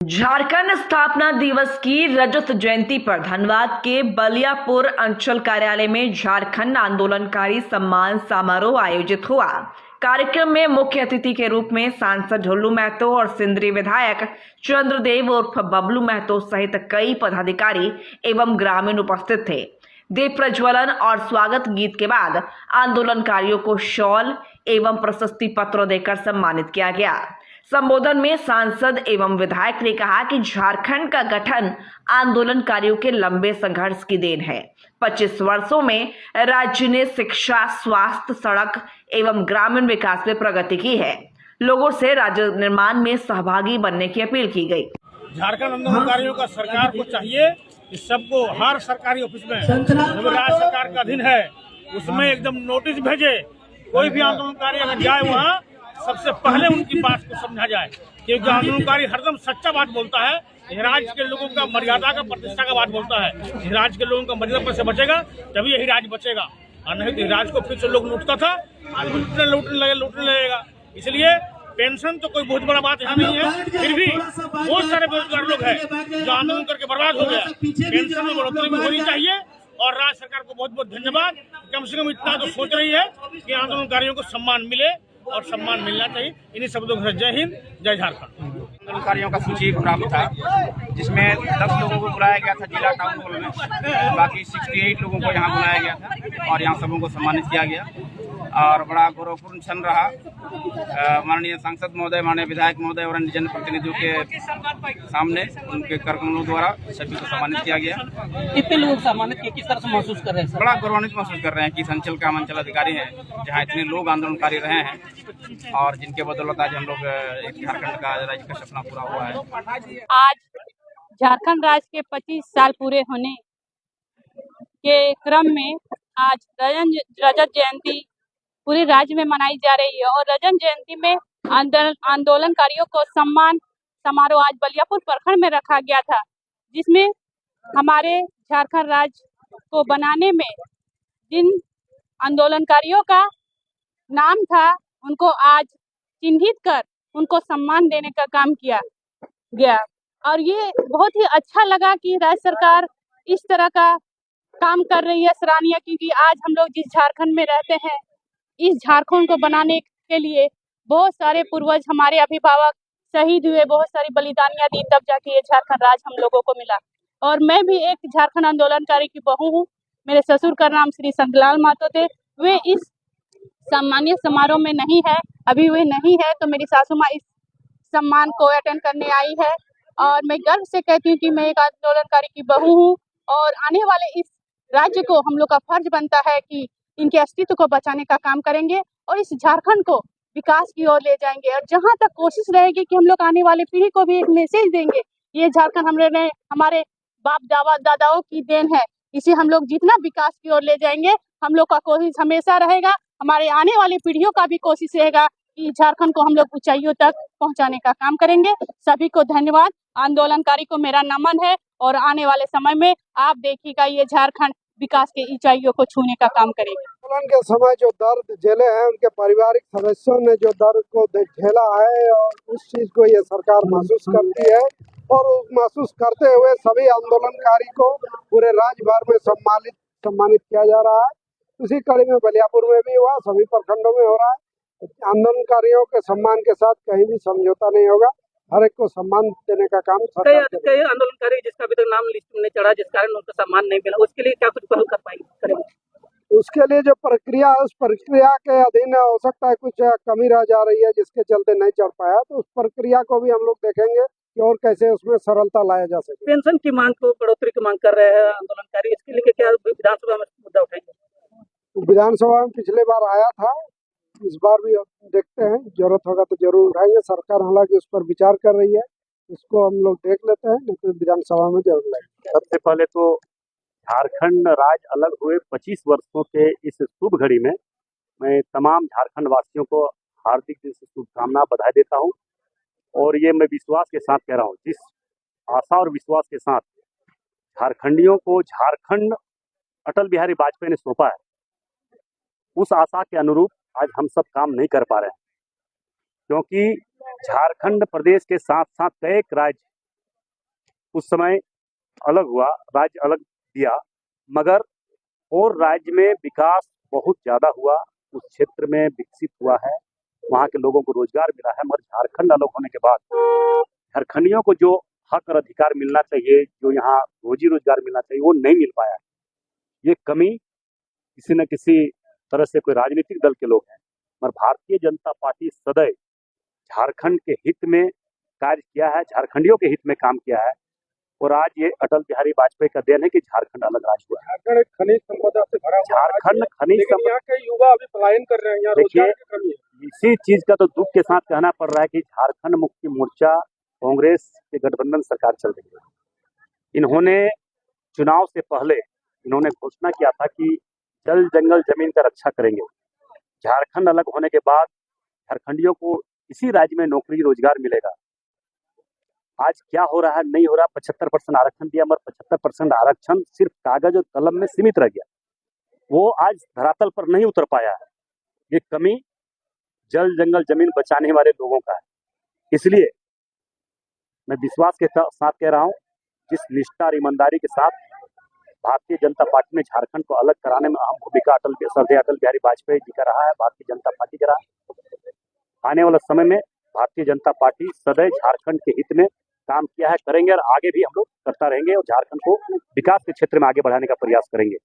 झारखंड स्थापना दिवस की रजत जयंती पर धनबाद के बलियापुर अंचल कार्यालय में झारखंड आंदोलनकारी सम्मान समारोह आयोजित हुआ। कार्यक्रम में मुख्य अतिथि के रूप में सांसद ढुल्लू महतो और सिंदरी विधायक चंद्रदेव उर्फ बबलू महतो सहित कई पदाधिकारी एवं ग्रामीण उपस्थित थे। दीप प्रज्वलन और स्वागत गीत के बाद आंदोलनकारियों को शॉल एवं प्रशस्ति पत्र देकर सम्मानित किया गया। संबोधन में सांसद एवं विधायक ने कहा कि झारखंड का गठन आंदोलनकारियों के लंबे संघर्ष की देन है। 25 वर्षों में राज्य ने शिक्षा, स्वास्थ्य, सड़क एवं ग्रामीण विकास में प्रगति की है। लोगों से राज्य निर्माण में सहभागी बनने की अपील की गई। झारखंड आंदोलनकारियों का सरकार को चाहिए कि सबको हर सरकारी ऑफिस में जो राज्य सरकार का अधीन है उसमें एकदम नोटिस भेजे। कोई भी आंदोलनकारी अगर जाए वहाँ सबसे पहले उनकी बात को समझा जाए, क्योंकि आंदोलनकारी हरदम सच्चा बात बोलता है। यह राज्य के लोगों का मर्यादा का, प्रतिष्ठा का बात बोलता है। यह राज्य के लोगों का मर्यादा पर से बचेगा तभी यही राज्य बचेगा, और नहीं तो राज्य को फिर से लोग लूटता था, आज लूटने लगेगा। इसलिए पेंशन तो कोई बहुत बड़ा बात यहाँ नहीं है, फिर भी बहुत सारे बेरोजगार लोग हैं जो आंदोलन करके बर्बाद हो गया। पेंशन में बढ़ोतरी भी होनी चाहिए, और राज्य सरकार को बहुत बहुत धन्यवाद। कम से कम इतना तो सोच रही है कि आंदोलनकारियों को सम्मान मिले, और सम्मान मिलना चाहिए। इन्हीं शब्दों से जय हिंद, जय झारखंड। आंदोलनकारियों का सूची प्राप्त था, जिसमें 10 लोगों को बुलाया गया था जिला टाउन हॉल में, बाकी 68 लोगों को यहाँ बुलाया गया था और यहाँ सबों को सम्मानित किया गया और बड़ा गौरवपूर्ण क्षण रहा। माननीय सांसद महोदय, माननीय विधायक महोदय और अन्य जनप्रतिनिधियों के सामने उनके कार्यकर्ताओं द्वारा सभी को सम्मानित किया गया। कितने लोग सम्मानित किए, किस तरह से महसूस कर रहे हैं? बड़ा गौरवान्वित महसूस कर रहे हैं कि इस अंचल का अंचल अधिकारी है जहाँ इतने लोग आंदोलनकारी रहे हैं और जिनके बदौलत आज हम लोग एक झारखंड का राज्य का सपना पूरा हुआ है। आज झारखंड राज्य के 25 साल पूरे होने के क्रम में आज रजत जयंती पूरे राज्य में मनाई जा रही है, और रजत जयंती में आंदोलनकारियों को सम्मान समारोह आज बलियापुर प्रखंड में रखा गया था, जिसमें हमारे झारखंड राज्य को बनाने में जिन आंदोलनकारियों का नाम था उनको आज चिन्हित कर उनको सम्मान देने का काम किया गया। और ये बहुत ही अच्छा लगा कि राज्य सरकार इस तरह का काम कर रही है, सराहनीय। क्योंकि आज हम लोग जिस झारखंड में रहते हैं, इस झारखंड को बनाने के लिए बहुत सारे पूर्वज, हमारे अभिभावक शहीद हुए, बहुत सारी बलिदानियां दी, तब जाके ये झारखंड राज्य हम लोगों को मिला। और मैं भी एक झारखंड आंदोलनकारी की बहू हूँ। मेरे ससुर का नाम श्री संतलाल महतो थे। वे इस सम्मानीय समारोह में नहीं है, अभी वे नहीं है, तो मेरी सासू माँ इस सम्मान को अटेंड करने आई है। और मैं गर्व से कहती हूँ कि मैं एक आंदोलनकारी की बहू हूँ, और आने वाले इस राज्य को हम लोग का फर्ज बनता है कि इनके अस्तित्व को बचाने का काम करेंगे और इस झारखंड को विकास की ओर ले जाएंगे। और जहां तक कोशिश रहेगी कि हम लोग आने वाले पीढ़ी को भी एक मैसेज देंगे, ये झारखंड हमारे बाप दादाओं की देन है, इसे हम लोग जितना विकास की ओर ले जाएंगे, हम लोग का कोशिश हमेशा रहेगा, हमारे आने वाली पीढ़ियों का भी कोशिश रहेगा कि झारखंड को हम लोग ऊंचाइयों तक पहुंचाने का काम करेंगे। सभी को धन्यवाद। आंदोलनकारी को मेरा नमन है, और आने वाले समय में आप देखिएगा ये झारखंड विकास के ऊंचाइयों को छूने का काम करेगी। आंदोलन के समय जो दर्द झेले हैं, उनके पारिवारिक सदस्यों ने जो दर्द को झेला है, और उस चीज को ये सरकार महसूस करती है, और महसूस करते हुए सभी आंदोलनकारी को पूरे राज्य भर में सम्मानित किया जा रहा है। उसी कड़ी में बलियापुर में भी हुआ, सभी प्रखंडों में हो रहा है। आंदोलनकारियों के सम्मान के साथ कहीं भी समझौता नहीं होगा, हर एक को सम्मान देने का काम सरकार कई आंदोलनकारी जिसका अभी तक नाम लिस्ट में नहीं चढ़ा, जिस कारण उनको सम्मान नहीं मिला, उसके लिए क्या कुछ पहल कर पाएंगे? उसके लिए जो प्रक्रिया है, उस प्रक्रिया के अधीन हो सकता है कुछ कमी रह जा रही है, जिसके चलते नहीं चढ़ पाया, तो उस प्रक्रिया को भी हम लोग देखेंगे कि और कैसे उसमें सरलता लाया जा सके। पेंशन की मांग को बढ़ोतरी की मांग कर रहे हैं आंदोलनकारी, इसके लिए क्या विधानसभा में मुद्दा उठाएंगे? विधानसभा में पिछले बार आया था, इस बार भी देखते हैं, जरूरत होगा तो जरूर उठाएंगे। सरकार हालांकि उस पर विचार कर रही है, इसको हम लोग देख लेते हैं, नहीं तो विधानसभा में जरूर लाएंगे। सबसे पहले तो झारखंड राज्य अलग हुए 25 वर्षों के इस शुभ घड़ी में मैं तमाम झारखंड वासियों को हार्दिक दिल से शुभकामना, बधाई देता हूं। और ये मैं विश्वास के साथ कह रहा हूं, जिस आशा और विश्वास के साथ झारखंडियों को झारखंड अटल बिहारी वाजपेयी ने सौंपा है, उस आशा के अनुरूप आज हम सब काम नहीं कर पा रहे हैं, क्योंकि झारखंड प्रदेश के साथ साथ कई राज्य उस समय अलग हुआ, राज्य अलग दिया, मगर और राज्य में विकास बहुत ज़्यादा हुआ, उस क्षेत्र में विकसित हुआ है, वहाँ के लोगों को रोजगार मिला है। मगर झारखंड अलग होने के बाद झारखंडियों को जो हक और अधिकार मिलना चाहिए, जो यहाँ रोजी रोजगार मिलना चाहिए, वो नहीं मिल पाया है। ये कमी किसी न किसी तरह से कोई राजनीतिक दल के लोग हैं, मगर भारतीय जनता पार्टी सदैव झारखंड के हित में कार्य किया है, झारखंडियों के हित में काम किया है, और आज ये अटल बिहारी वाजपेयी का देन है कि झारखंड अलग राज्य हुआ है। झारखंड एक खनिज संपदा से भरा हुआ है, झारखंड खनिज लेकिन यहाँ के युवा अभी पलायन कर रहे हैं, यहाँ रोजगार की कमी है। इसी चीज का तो दुख के साथ कहना पड़ रहा है कि झारखंड मुक्ति मोर्चा कांग्रेस के गठबंधन सरकार चल रही है। इन्होंने चुनाव से पहले इन्होंने घोषणा किया था कि जल जंगल जमीन का रक्षा करेंगे। झारखंड अलग होने के बाद झारखंडियों को इसी राज्य में नौकरी रोजगार मिलेगा। आज क्या हो रहा है, नहीं हो रहा। 75% आरक्षण दिया, मगर 75% आरक्षण सिर्फ कागज और कलम में सीमित रह गया, वो आज धरातल पर नहीं उतर पाया है। ये कमी जल जंगल जमीन बचाने वाले लोगों का है। इसलिए मैं विश्वास के साथ कह रहा हूँ, जिस निष्ठा और ईमानदारी के साथ भारतीय जनता पार्टी ने झारखंड को अलग कराने में अहम भूमिका अटल बिहारी वाजपेयी जी का रहा है, भारतीय जनता पार्टी का रहा है। आने वाले समय में भारतीय जनता पार्टी सदैव झारखंड के हित में काम किया है, करेंगे और आगे भी हम लोग करता रहेंगे और झारखंड को विकास के क्षेत्र में आगे बढ़ाने का प्रयास करेंगे।